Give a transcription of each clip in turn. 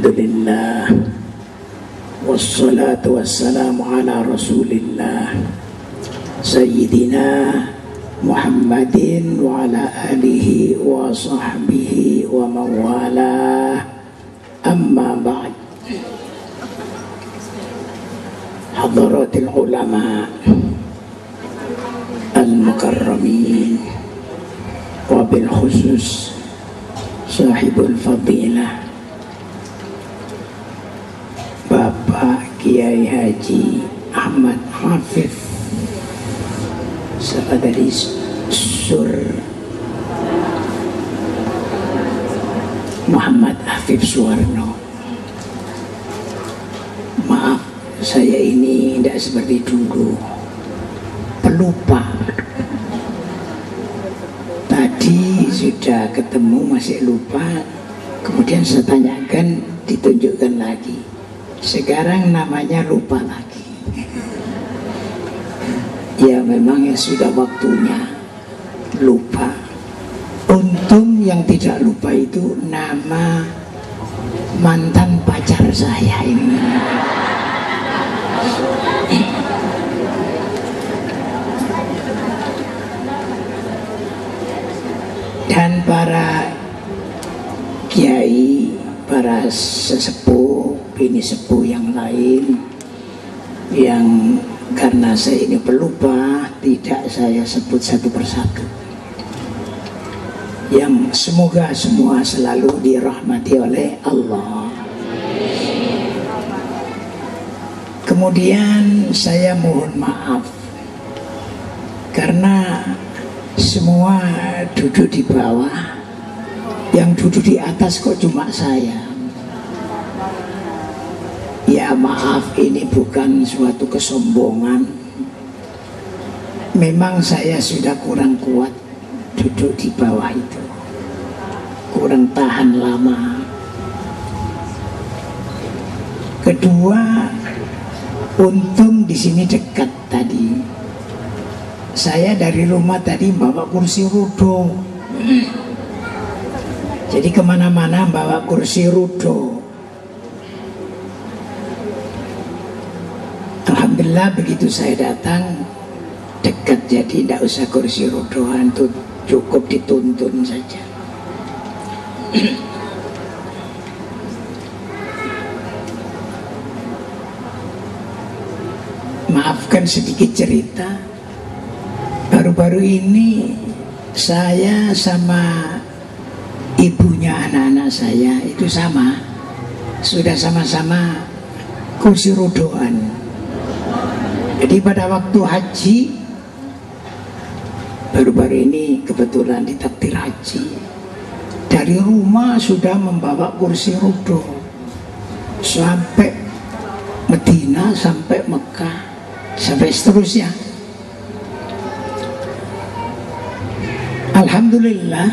Alhamdulillah, wassalatu wassalamu ala rasulillah Sayyidina Muhammadin wa ala alihi wa sahbihi wa mawalah. Amma ba'd. Hadaratil ulama al-mukarramin wa bil khusus sahibul fadilah Bapak Kiai Haji Ahmad Hafif Sekretari Sur Muhammad Hafif Suwarno. Maaf, saya ini tidak seperti dulu, pelupa. Tadi sudah ketemu masih lupa, kemudian saya tanyakan, ditunjukkan lagi. Sekarang namanya lupa lagi. Ya memang ya sudah waktunya lupa. Untung yang tidak lupa itu nama mantan pacar saya ini. Dan para kiai, para sesepuh, bini sepuh yang lain yang karena saya ini pelupa tidak saya sebut satu persatu, yang semoga semua selalu dirahmati oleh Allah. Kemudian saya mohon maaf karena semua duduk di bawah, yang duduk di atas kok cuma saya. Ya maaf, ini bukan suatu kesombongan. Memang saya sudah kurang kuat duduk di bawah itu, kurang tahan lama. Kedua, untung di sini dekat tadi. Saya dari rumah tadi bawa kursi roda. Jadi kemana-mana bawa kursi roda. Alhamdulillah begitu saya datang dekat, jadi tidak usah kursi rodoan, tuh cukup dituntun saja. Maafkan sedikit cerita. Baru-baru ini saya sama ibunya anak-anak saya itu sama, sudah sama-sama kursi rodoan. Jadi pada waktu haji, baru-baru ini kebetulan ditakdir haji, dari rumah sudah membawa kursi roda sampai Medina, sampai Mekah, sampai seterusnya. Alhamdulillah,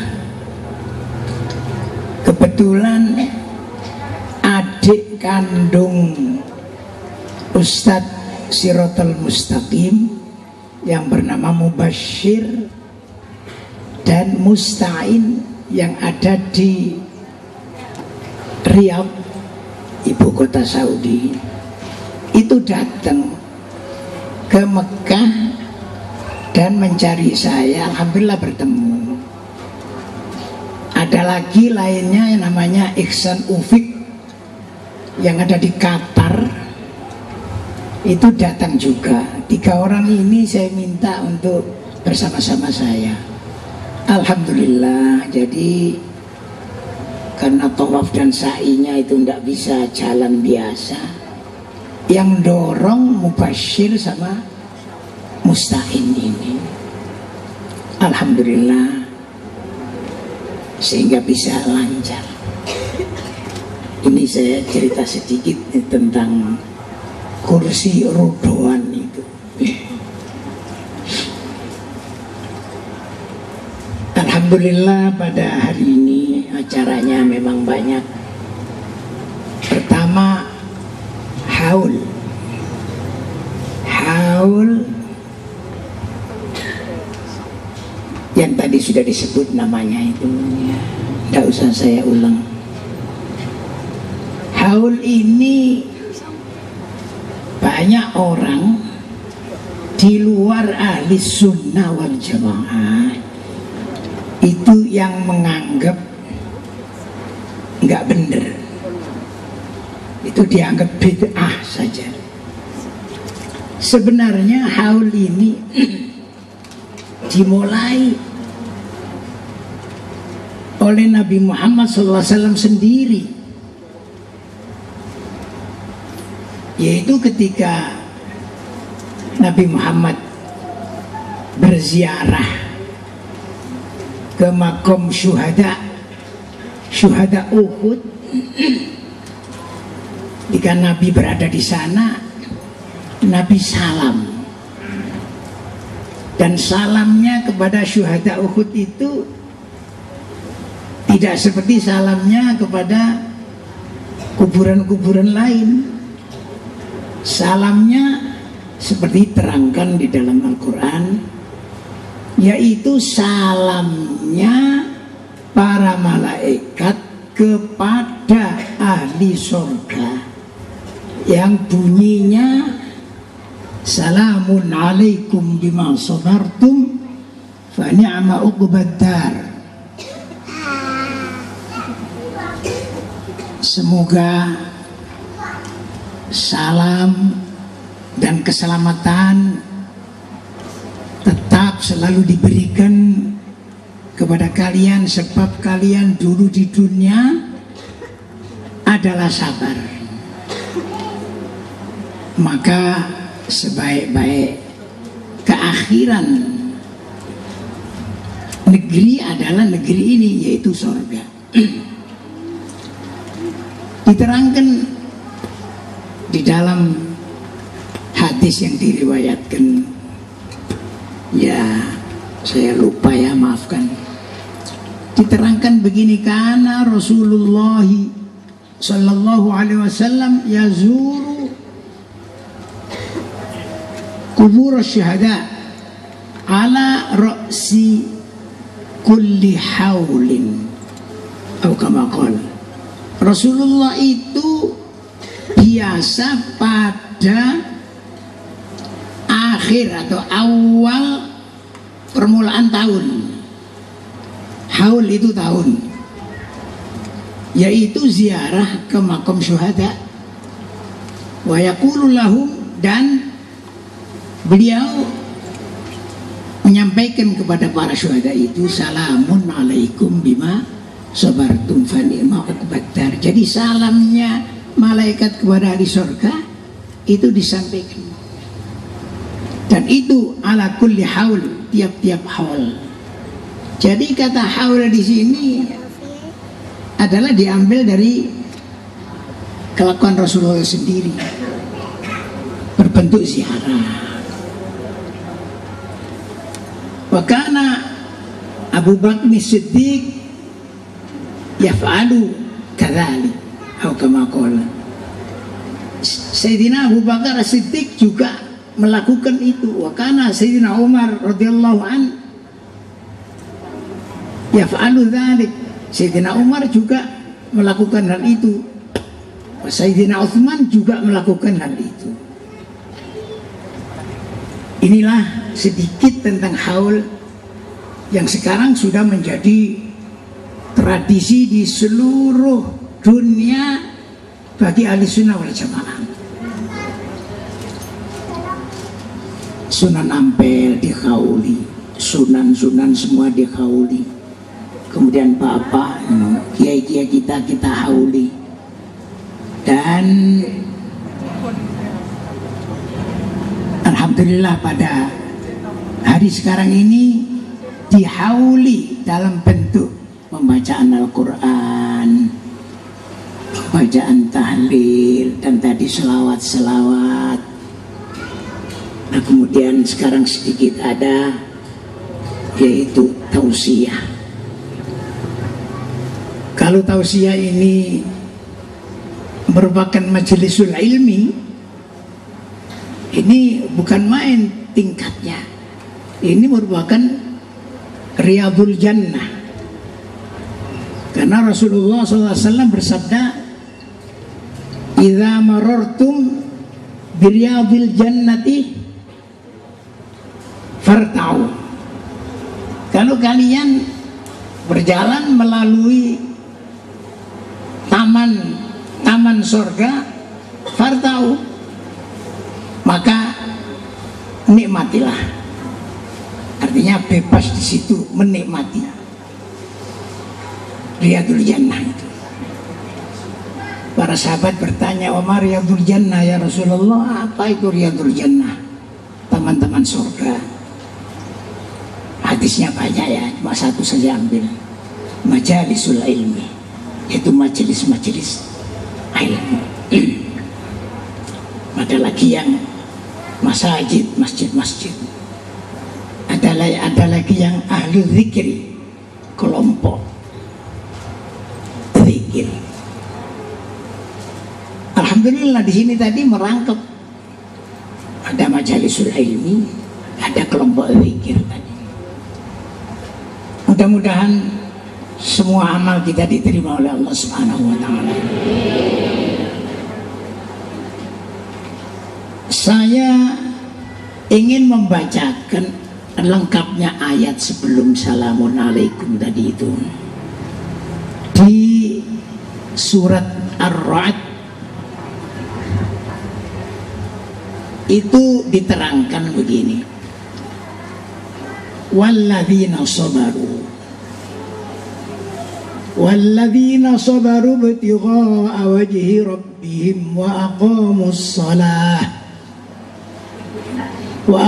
kebetulan adik kandung Ustadz Siratal Mustaqim yang bernama Mubashir dan Musta'in yang ada di Riyadh, ibu kota Saudi, itu datang ke Mekah dan mencari saya. Alhamdulillah bertemu. Ada lagi lainnya yang namanya Ihsan Ufik yang ada di Qatar, itu datang juga. 3 orang ini saya minta untuk bersama-sama saya. Alhamdulillah. Jadi karena tawaf dan sa'inya itu tidak bisa jalan biasa, yang dorong Mubashir sama Musta'in ini. Alhamdulillah, sehingga bisa lancar. Ini saya cerita sedikit tentang kursi rodoan itu. Alhamdulillah pada hari ini acaranya memang banyak. Pertama, haul yang tadi sudah disebut namanya itu, tidak usah saya ulang. haul ini banyak orang di luar ahli sunnah wal jamaah itu yang menganggap nggak bener, itu dianggap bid'ah saja. Sebenarnya haul ini dimulai oleh Nabi Muhammad SAW sendiri, yaitu ketika Nabi Muhammad berziarah ke makom syuhada Uhud. Ketika Nabi berada di sana, Nabi salam, dan salamnya kepada syuhada Uhud itu tidak seperti salamnya kepada kuburan-kuburan lain. Salamnya seperti terangkan di dalam Al-Quran, yaitu salamnya para malaikat kepada ahli surga yang bunyinya salamun alaikum bima sabartum fa ni'ma uqbad dar. Semoga salam dan keselamatan tetap selalu diberikan kepada kalian, sebab kalian dulu di dunia adalah sabar. Maka sebaik-baik keakhiran negeri adalah negeri ini, yaitu surga. Diterangkan di dalam hadis yang diriwayatkan, ya saya lupa ya, maafkan. Diterangkan begini, karena Rasulullah sallallahu alaihi wasallam yazuru kubur syuhada ala ra'si kulli haulin, atau kama qala. Rasulullah itu biasa pada akhir atau awal permulaan tahun, haul itu tahun, yaitu ziarah ke makam syuhada. Wa yaqulu lahum, dan beliau menyampaikan kepada para syuhada itu, salamun alaikum bima sabartum fa ni'ma uqbad dar. Jadi salamnya malaikat kepada ahli surga itu disampaikan, dan itu ala kulli haul, tiap-tiap haul. Jadi kata haul di sini adalah diambil dari kelakuan Rasulullah sendiri, berbentuk ziarah. Wa kana Abu Bakar Siddiq yaf'alu kadzalik, atau kama qala. Sayyidina Abu Bakar Siddiq juga melakukan itu. Wa kana Sayyidina Umar radhiyallahu an yaf'alu dzalik. Sayyidina Umar juga melakukan hal itu. Sayyidina Utsman juga melakukan hal itu. Inilah sedikit tentang haul yang sekarang sudah menjadi tradisi di seluruh dunia bagi ahli sunnah wal jamaah. Sunan Ampel dihauli, sunan-sunan semua dihauli. Kemudian bapak, kiai-kiai kita hauli. Dan alhamdulillah pada hari sekarang ini dihauli dalam bentuk pembacaan Al-Quran, bacaan tahlil, dan tadi selawat-selawat. Nah, kemudian sekarang sedikit ada yaitu tausiah. Kalau tausiah ini merupakan majelisul ilmi, ini bukan main tingkatnya. Ini merupakan Riyadul Jannah. Karena Rasulullah SAW bersabda, idza marartum biryadil jannati fartau. Kalau kalian berjalan melalui taman surga, fartau, maka nikmatilah. Artinya bebas di situ, menikmati riyadul jannah itu. Para sahabat bertanya, "Wa riyadul jannah ya Rasulullah?" Apa itu riyadul jannah? Taman-taman surga. Hadisnya banyak ya, cuma satu saja ambil. Majalisul ilmi, itu majelis-majelis ilmu. Ada lagi yang masjid-masjid. Ada lagi yang ahli zikri, kelompok zikir. Alhamdulillah di sini tadi merangkap. Ada majalisul ilmi, ada kelompok zikir tadi. Mudah-mudahan semua amal kita diterima oleh Allah Subhanahu wa taala. Saya ingin membacakan lengkapnya ayat sebelum salamun alaikum tadi itu. Di surat Ar-Ra'd itu diterangkan begini. Walladzina sabaru ibtigha'a wajhi rabbihim wa aqamus salata wa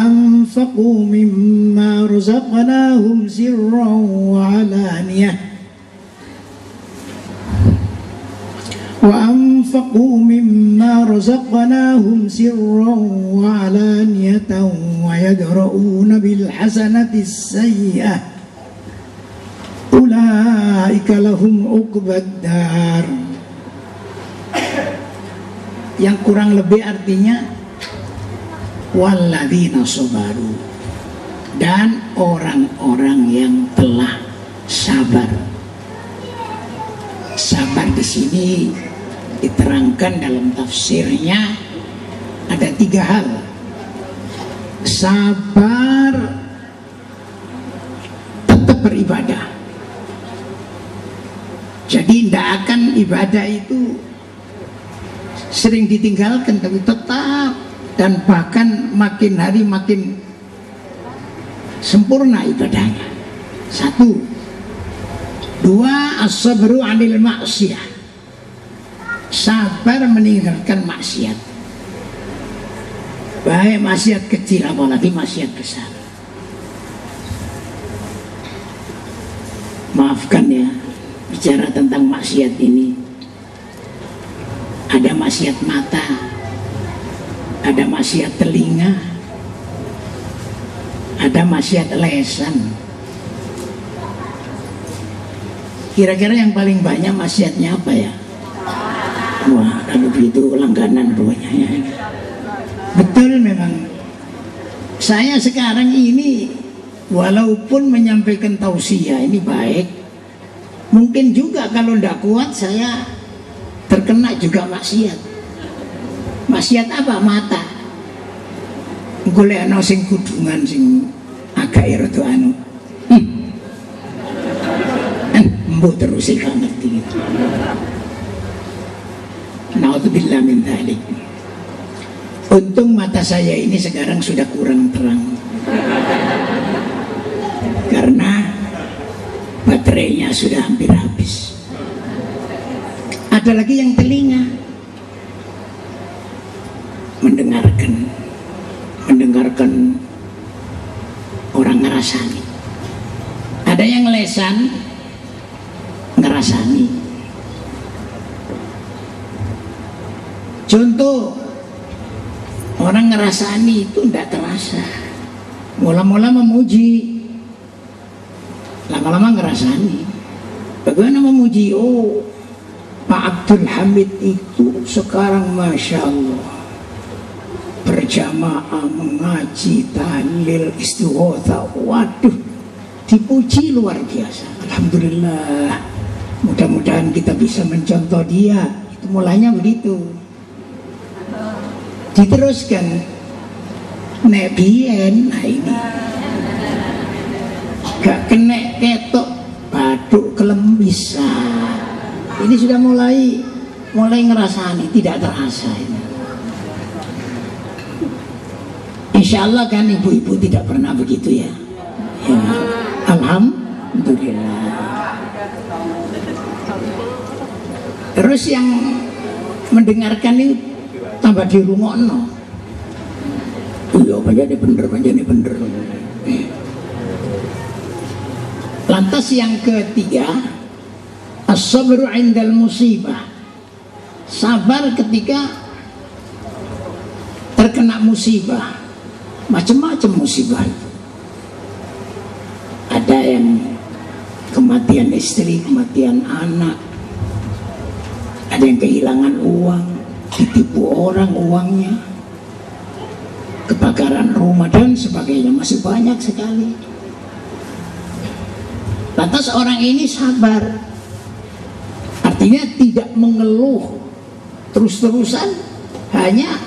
anfaqu mimma razaqnahum sirran wa alaniyah wa yadra'una bil hasanati sayyi'ah ulaika lahum uqbad dar. Yang kurang lebih artinya walladzina sabaru, dan orang-orang yang telah sabar. Sabar di sini diterangkan dalam tafsirnya ada 3 hal. Sabar tetap beribadah. Jadi tidak akan ibadah itu sering ditinggalkan, tapi tetap, dan bahkan makin hari makin sempurna ibadahnya. 1. 2. As-sabru 'anil ma'siyah, sabar meninggalkan maksiat, baik maksiat kecil apalagi maksiat besar. Maafkan ya, bicara tentang maksiat ini, ada maksiat mata, ada maksiat telinga, ada maksiat lesan. Kira-kira yang paling banyak maksiatnya apa ya? Wah, kalau begitu langganan pokoknya ya. Betul memang. Saya sekarang ini walaupun menyampaikan tausiah ini baik, mungkin juga kalau tidak kuat saya terkena juga maksiat. Maksiat apa? Mata. Golek ana sing kudungan sing agak rada anu. Embuh terus gak ngerti gitu. Naudzubillah min dzalik. Untung mata saya ini sekarang sudah kurang terang, karena baterainya sudah hampir habis. Ada lagi yang telinga, mendengarkan orang ngerasani. Ada yang lesan, ngerasani. Contoh, orang ngerasani itu tidak terasa. Mula-mula memuji, lama-lama ngerasani. Bagaimana memuji? Oh, Pak Abdul Hamid itu sekarang Masya Allah berjamaah mengaji, tahlil, istighotsah. Waduh, dipuji luar biasa. Alhamdulillah, Mudah-mudahan kita bisa mencontoh dia. Itu mulanya begitu. Diteruskan nek biyen, nah ini gak kena ketok baduk kelembisa. Ini sudah mulai ngerasani, tidak terasa ini. Insya Allah kan ibu-ibu tidak pernah begitu ya. Ya, alhamdulillah. Terus yang mendengarkan itu tambah dirungokno. Iya, panjane bener. Lantas yang ketiga, as-sabru 'indal musibah. Sabar ketika terkena musibah. Macam-macam musibah itu. Ada yang kematian istri, kematian anak. Ada yang kehilangan uang, ditipu orang uangnya, kebakaran rumah dan sebagainya, masih banyak sekali. Lantas orang ini sabar, artinya tidak mengeluh terus-terusan, hanya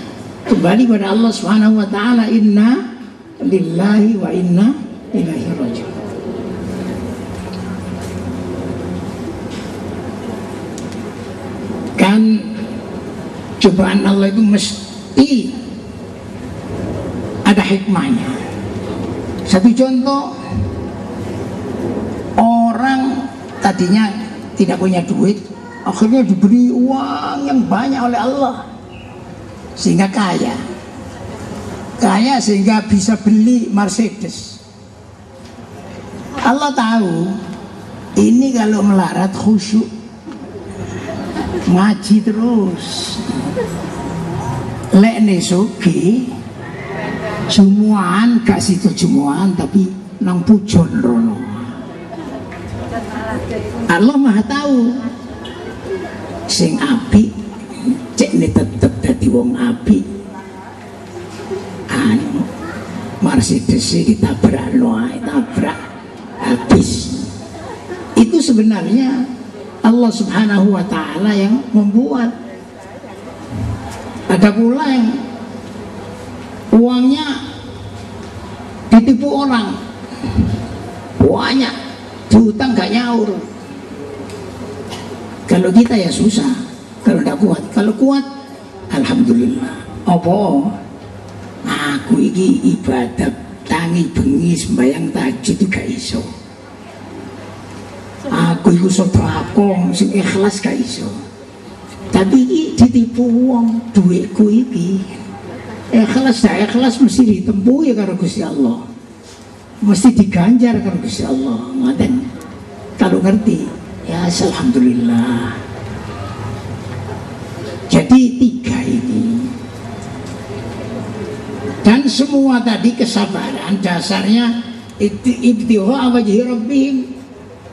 kembali pada Allah Subhanahu wa taala. Inna lillahi wa inna ilaihi raji'un. Kan cobaan Allah itu mesti ada hikmahnya. Satu contoh, orang tadinya tidak punya duit, akhirnya diberi uang yang banyak oleh Allah sehingga kaya sehingga bisa beli Mercedes. Allah tahu ini kalau melarat khusyuk, ngaji terus, lek nesuki jumuan, gak situ jumuan tapi nang pujon rono. Allah Maha tahu sing apik cek ne tetep dadi wong apik. Anu Mercedes ditabrak tabrak habis. Itu sebenarnya Allah Subhanahu wa taala yang membuat. Ada pula yang uangnya ditipu orang banyak, diutang gak nyaur. Kalau kita ya susah, kalau tidak kuat. Kalau kuat, alhamdulillah. Apa? Aku ini ibadah tangi bengi sembahyang tahajud itu gak iso. Aku itu sedekah sing ikhlas gak iso. Tapi ini ditipu wong, duitku ini ikhlas tak ikhlas mesti ditempuh ya karo Gusti Allah, mesti diganjar karo Gusti Allah. Ngoten. Kalau ngerti ya alhamdulillah. Jadi tiga ini, dan semua tadi kesabaran dasarnya ibtigha wajhi rabbihim,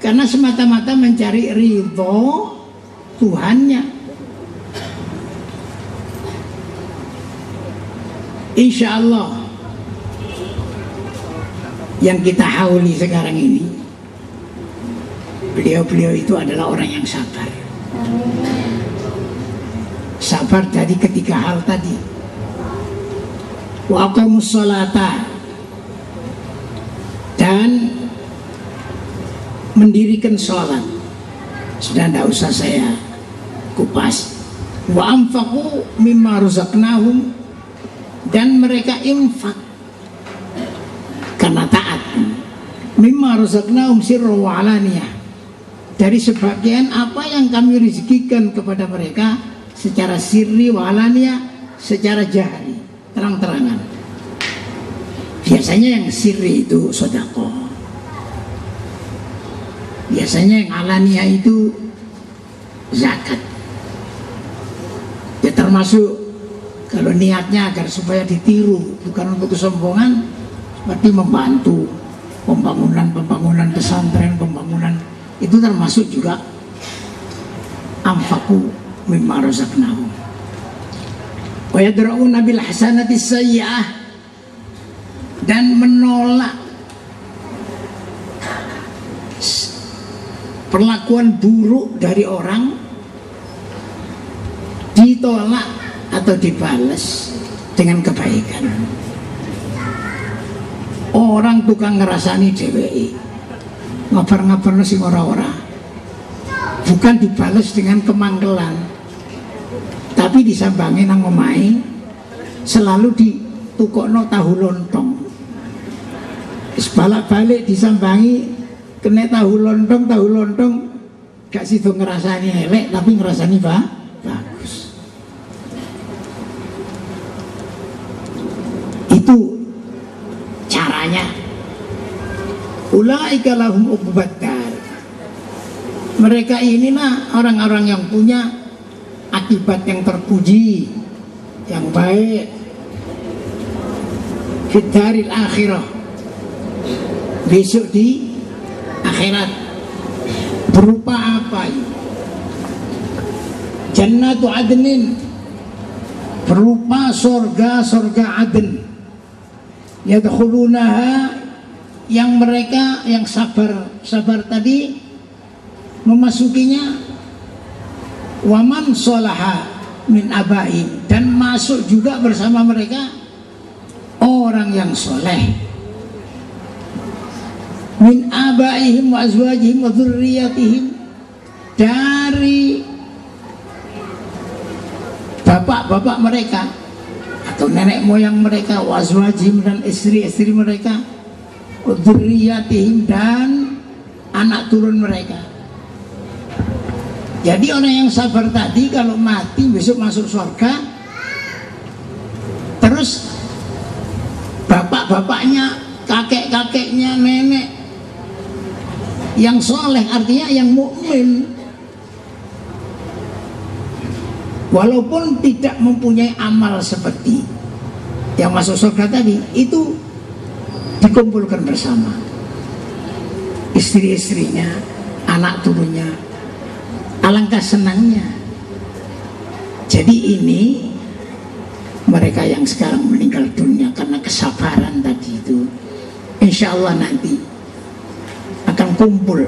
karena semata-mata mencari ridho Tuhannya. Insya Allah yang kita hauli sekarang ini, beliau-beliau itu adalah orang yang sabar. Sabar dari ketiga hal tadi. Wa aqamus sholata, dan mendirikan sholat. Sudah tidak usah saya kupas. Wa anfaqu mimma razaqnahum, dan mereka infak karena taat. Mimma razaqnahum sirra wa alaniyah, dari sebagian apa yang kami rezekikan kepada mereka secara sirri wa alaniyah, secara jahri, terang-terangan. Biasanya yang sirri itu sedekah, biasanya yang alaniyah itu zakat. Ya termasuk kalau niatnya agar supaya ditiru, bukan untuk kesombongan, seperti membantu pembangunan pesantren, pembangunan itu termasuk juga anfaqu mimma razaqnahum. Wa yadra'una bil hasanati sayyi'ah, dan menolak perlakuan buruk dari orang ditolak atau dibalas dengan kebaikan. Orang tukang ngerasani dheweke, ngabar-ngabarno sing ora-ora, bukan dibalas dengan kemangkelan, tapi disambangi nang omahe, selalu ditukokno tahu lontong. Wis balak-balik disambangi kena tahu lontong gak sido ngerasani elek tapi ngerasani bagus. Itu caranya. Ulaika lahum uqbad dar. Mereka inilah orang-orang yang punya akibat yang terpuji, yang baik fid daril akhirah, besok di akhirat. Berupa apa ini? Jannatu adnin, berupa surga Aden, yadkhulunaha, yang mereka yang sabar tadi memasukinya, waman sholaha min abaihim, dan masuk juga bersama mereka orang yang soleh, min abaihim wa azwajihim wa dzurriyyatihim, dari bapak-bapak mereka atau nenek moyang mereka, wa azwajihim, dan istri-istri mereka, wa dzurriyyatihim, dan anak turun mereka. Jadi orang yang sabar tadi kalau mati besok masuk surga, terus bapak-bapaknya, kakek-kakeknya, nenek yang soleh, artinya yang mukmin, walaupun tidak mempunyai amal seperti yang masuk surga tadi, itu dikumpulkan bersama istri-istrinya, anak turunnya. Alangkah senangnya. Jadi ini mereka yang sekarang meninggal dunia karena kesabaran tadi itu, insya Allah nanti akan kumpul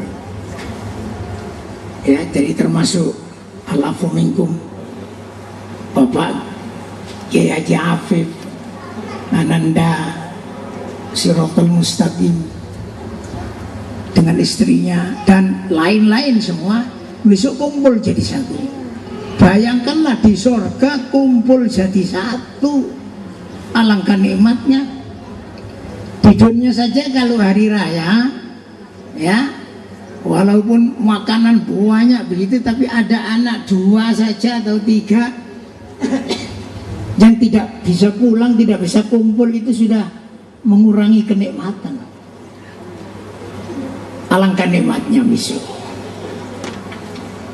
ya. Jadi termasuk alafu minkum, Bapak Kiai Haji Afif, Ananda Siratal Mustaqim dengan istrinya dan lain-lain semua besok kumpul jadi satu. Bayangkanlah di surga kumpul jadi satu, alangkah nikmatnya. Di dunia saja kalau hari raya ya, walaupun makanan banyak begitu, tapi ada anak 2 saja atau 3 yang tidak bisa pulang, tidak bisa kumpul, itu sudah mengurangi kenikmatan. Alangkah nikmatnya besok.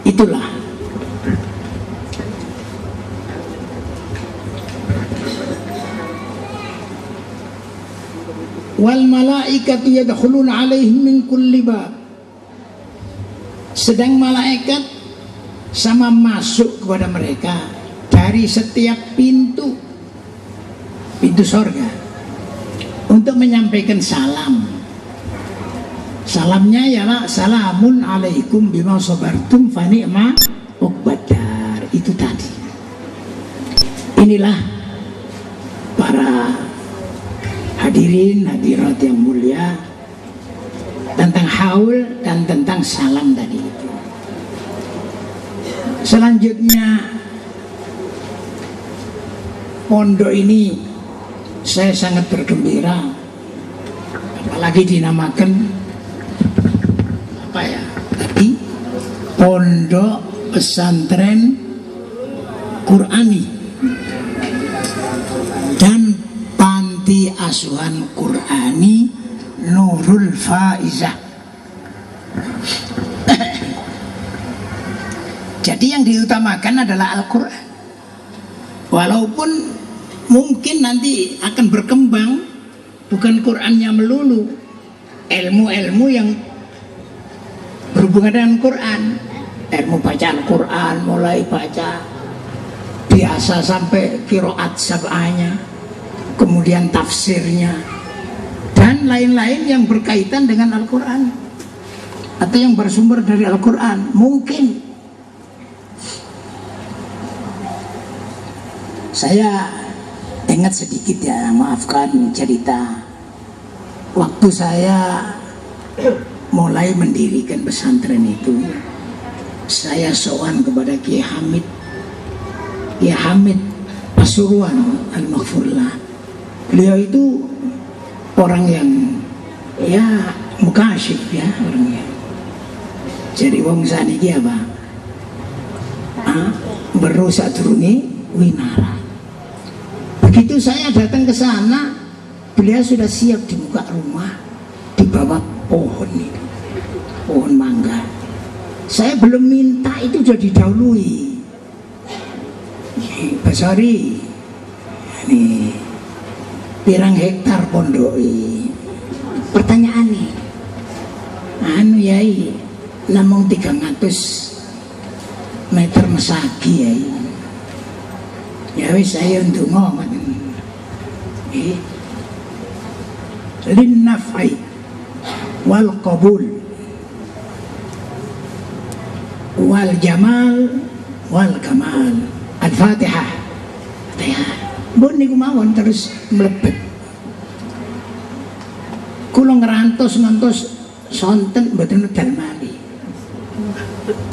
Itulah wal malaikatu yadkhuluna alaihim min kulli bab, sedang malaikat sama masuk kepada mereka dari setiap pintu surga untuk menyampaikan salam. Salamnya ialah salamun alaikum bima sabartum fa ni'ma uqbadar. Itu tadi. Inilah para hadirin hadirat yang mulia, tentang haul dan tentang salam tadi itu. Selanjutnya pondok ini saya sangat bergembira, apalagi dinamakan apa ya tadi, Pondok Pesantren Qur'ani dan Panti Asuhan Qur'ani Nurul Faizah. Jadi yang diutamakan adalah Al-Quran, walaupun mungkin nanti akan berkembang bukan Qur'annya melulu, ilmu-ilmu yang berhubungan dengan Quran, ilmu bacaan Quran, mulai baca biasa sampai qiraat sab'anya, kemudian tafsirnya dan lain-lain yang berkaitan dengan Al-Quran. atau yang bersumber dari Al-Quran? Mungkin. Saya ingat sedikit ya, maafkan cerita. Waktu saya mulai mendirikan pesantren itu, saya sowan kepada Kiai Hamid Pasuruan Al-Maghfurlah. Beliau itu orang yang ya mukasyif ya orangnya. Jadi wong saniki apa? Berusak turuni winara. Begitu saya datang ke sana, beliau sudah siap di muka rumah, di bawah pohon itu, pohon mangga. Saya belum minta itu sudah didahului. Pak Sori, ini pirang hektar pondok ini. Pertanyaan nih, yai, namung 300 meter mesagi yai. Ya wis saya ndonga ngoten. Lin naf'i wal qabul wal jamal wal kamal. Al-Fatihah. Mbon niku mawon terus mlebet. Kula ngerantos ngantos sonten mboten medal malih.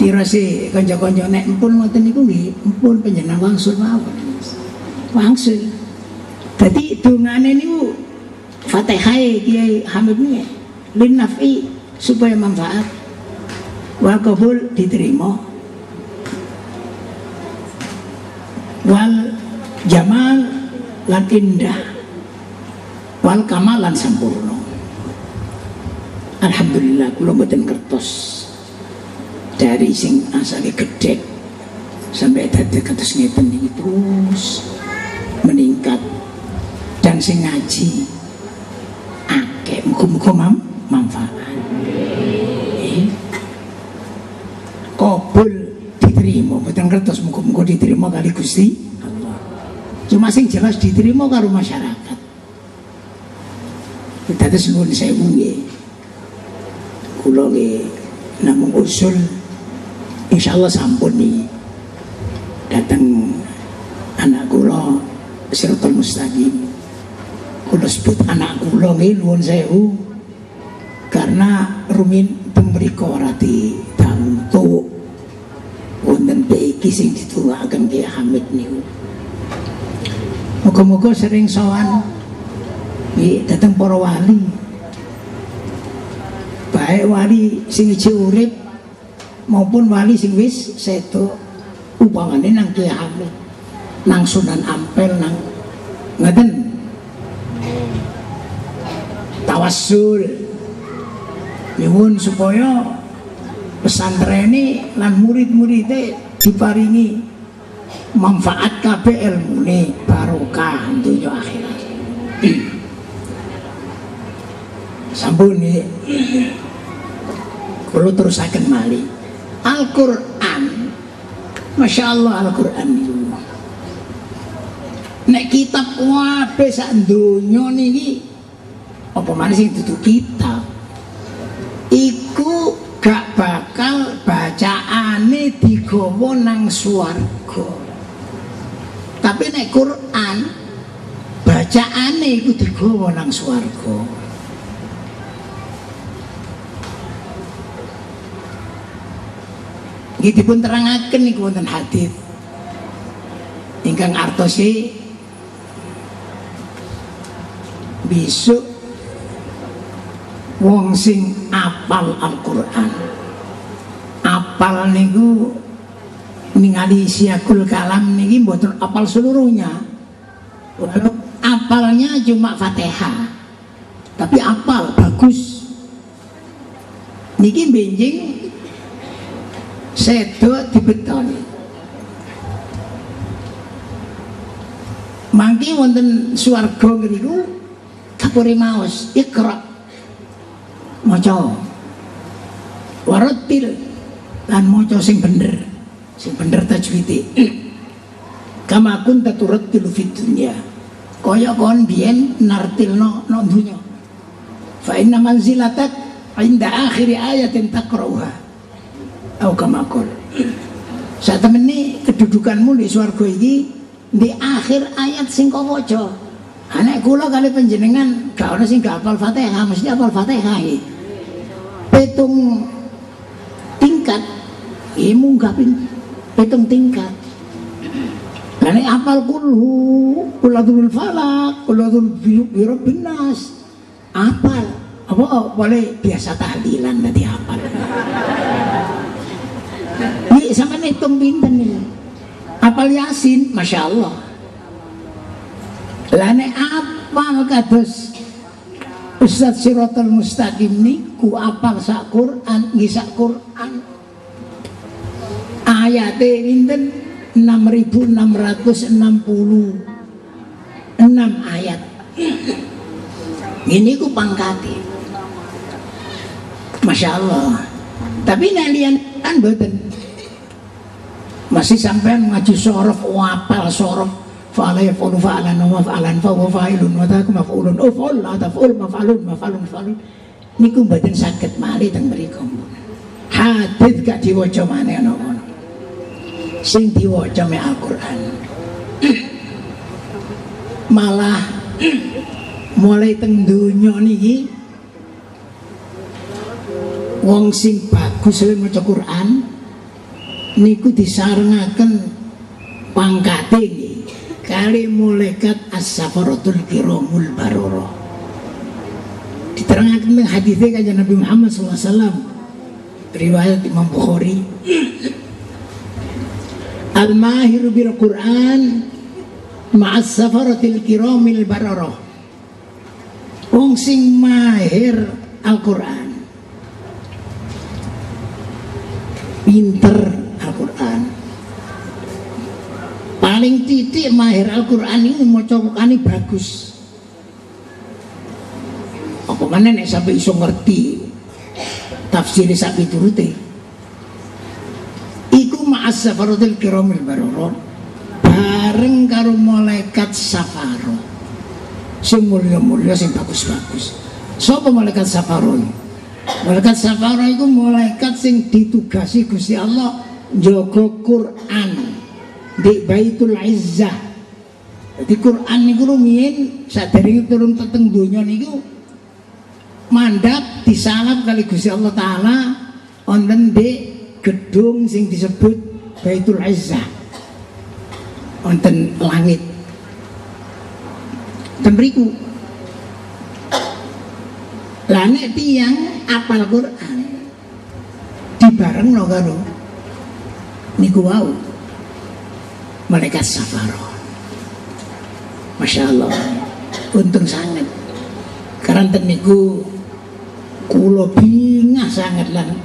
Tirase kanca-kanca nek empun ngoten niku nggih, empun panjenengan wangsul mawon. Wangsul. Dadi dongane niku Fatihah Kiai Hamid niki lin naf'i supaya manfaat. Wa qabul diterima. Wal jamal lan indah, wal kamal lan sampurna. Alhamdulillah kula mboten kertos dari sing asale gedhe sampai dadi kados ngeten iki terus meningkat, dan sing ngaji akeh muga-muga manfaat. Qabul diterima, mboten kertos muga-muga diterima kali Gusti Allah. Cuma sing jelas diterima karo masyarakat. Dados nuwun sewu nggih. Kula nggih namung usul insyaallah sampun nih datang anak kula Siratal Mustaqim. Kula sebut anak kula nggih nuwun sewu karena rumin temriko rati tantuk wonten iki sing dituwakaken Kiai Hamid niku. Muga-muga sering sowan nggih dhateng para wali. Baik wali sing isih urip maupun wali sing wis sedo, upamane nang Kiai Hamid, nang Sunan Ampel, nang ngaten tawassul nyuwun supaya pesantrene lan murid-muride diparingi manfaat kabeh ilmune, barokah dunya akhirat. Sampun nggih. Kula terusaken malih. Al-Qur'an. Masyaallah Al-Qur'an niku. Nek kitab kabeh sak donya niki apa maneh sing dudu kitab. Iku gak bakal bacaane digawa nang swarga. Tapi nek Quran bacaane iku digawa nang swarga. Nggih dipun terangaken niku wonten hadis ingkang artose besok wong sing apal Al-Qur'an, apal niku ningali siakul kalam niki mboten apal seluruhnya, walau apalnya cuma Fatihah tapi apal bagus niki benjing sedo dibeton. Mangke wonten swarga ngriku kapuri maos Iqra maca waratil lan maca sing bener tajwide. Kama kunta turattilu fid dunya, kaya kon biyen nartilno nang dunya. Fa inna manzilatak inda akhiri ayatin taqra'uha au kama qol. Saat temene kedudukanmu di swarga iki di akhir ayat sing kok waca. Anak kula kali panjenengan gak ono sing gak hafal Fatihah, mesti hafal Fatihah iki. Petung tingkat munggah petung tingkat. Lan hafal kuladul falak, kuladul birabbin nas. Hafal apa boleh biasa tahlilan nanti hafal. Ini sama hitung pinten ini. Apal Yasin, masya Allah. Lane apal kados Ustaz Siratal Mustaqim niku apal sak Quran, nggih sak Quran. Ayate pinten 6666 ayat. Ini ku pangkate. Masya Allah. Tapi nalian kan boten. Masih sampean ngaji sorof wapal sorof fa'ala yaf'ulu fa'alan wa fa'alan fa wa fa'ilun wa takum maf'ulun uf'ul la taf'ul maf'alun maf'alun niku mboten saged malih teng mriku. Hadis gak diwaca maneh ana ngono. Sing diwaca me Al-Qur'an. Malah mulai teng donya niki wong sing bagus maca Quran niku disarengaken pangkate kali malaikat as-safaratul kiramul barara. Diterangkan teng hadisnya kanjeng Nabi Muhammad SAW riwayat Imam Bukhari. Al-mahiru bil Quran ma'as safaratil kiramil barara. Wong sing mahir Al-Quran, pinter Al-Quran, paling titik mahir Al-Quran ini maca Qur'ane bagus. Apa mana nek sampai iso ngerti tafsir sak piturute. Iku ma'as safaratil kiramil barara bareng karo malaikat safaro sing mulya-mulya sing bagus-bagus. Sapa malaikat safaro? Malaikat safaro iku malaikat sing ditugasi Gusti Allah njaga Quran di Baitul Izzah. Jadi Quran niku rumiyin sadèrèngé turun teteng donya niku mandap disalap kali Gusti Allah taala wonten di gedung sing disebut Baitul Izzah. Wonten langit. Ten mriku. Lah nek tiyang apal Quran dibarengno karo niku wau malaikat safaro. Masya Allah, untung sangat. Karena niku kula bingah sangat lan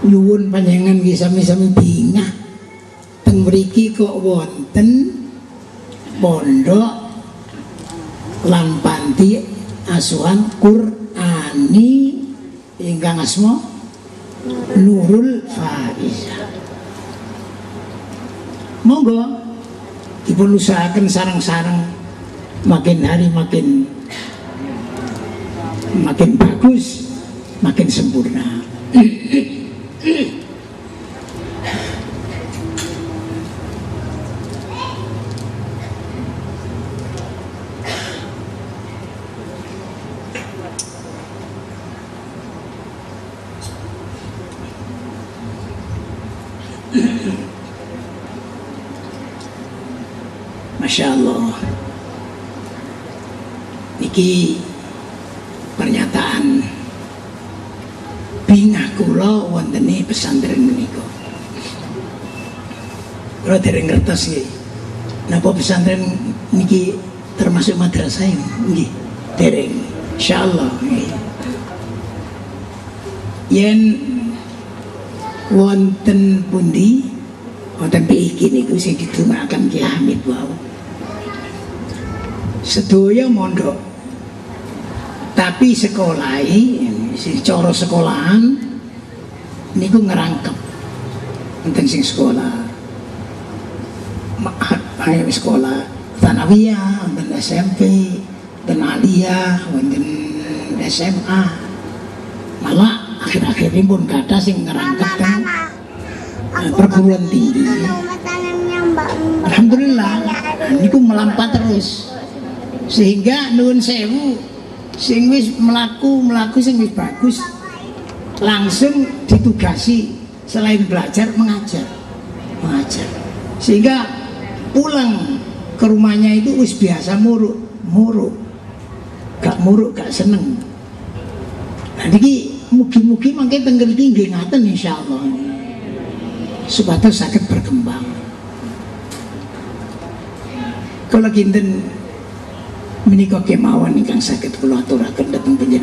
nyuwun panjenengan nggih sami-sami bingah. Teng mriki kok wonten pondok lan panti asuhan Qur'ani ingkang asma Nurul Faizah. Monggo dipun usahaken sareng-sareng makin hari makin bagus, makin sempurna. Masya Allah, niki pernyataan bingah kula wontene pesantren menika. Kula dereng ngertos nggih. Napa pesantren niki termasuk madrasah nggih? Dereng. Insyaallah nggih. Yen wonten pundi wonten iki niku sing didongaaken Ki Hamid wau. Sedaya mondok tapi sekolahi si cara sekolahan niku ngerangkep enten sing sekolah ayo sekolah Tsanawiyah, enten SMP, enten Aliyah, enten SMA. Malah akhir-akhir ini pun kata sing ngerangkep kan perguruan tinggi. Alhamdulillah, niku melampat terus. Sehingga nuwun sewu sing wis melaku sing wis bagus langsung ditugasi selain belajar mengajar. Sehingga pulang ke rumahnya itu wis biasa muruk, gak seneng. Nah niki mugi-mugi mangke tengger tinggi ngaten insyaallah. Supados saged berkembang. Kalau kinten menika kemawon ingkang saged kula aturaken dhateng panjenengan.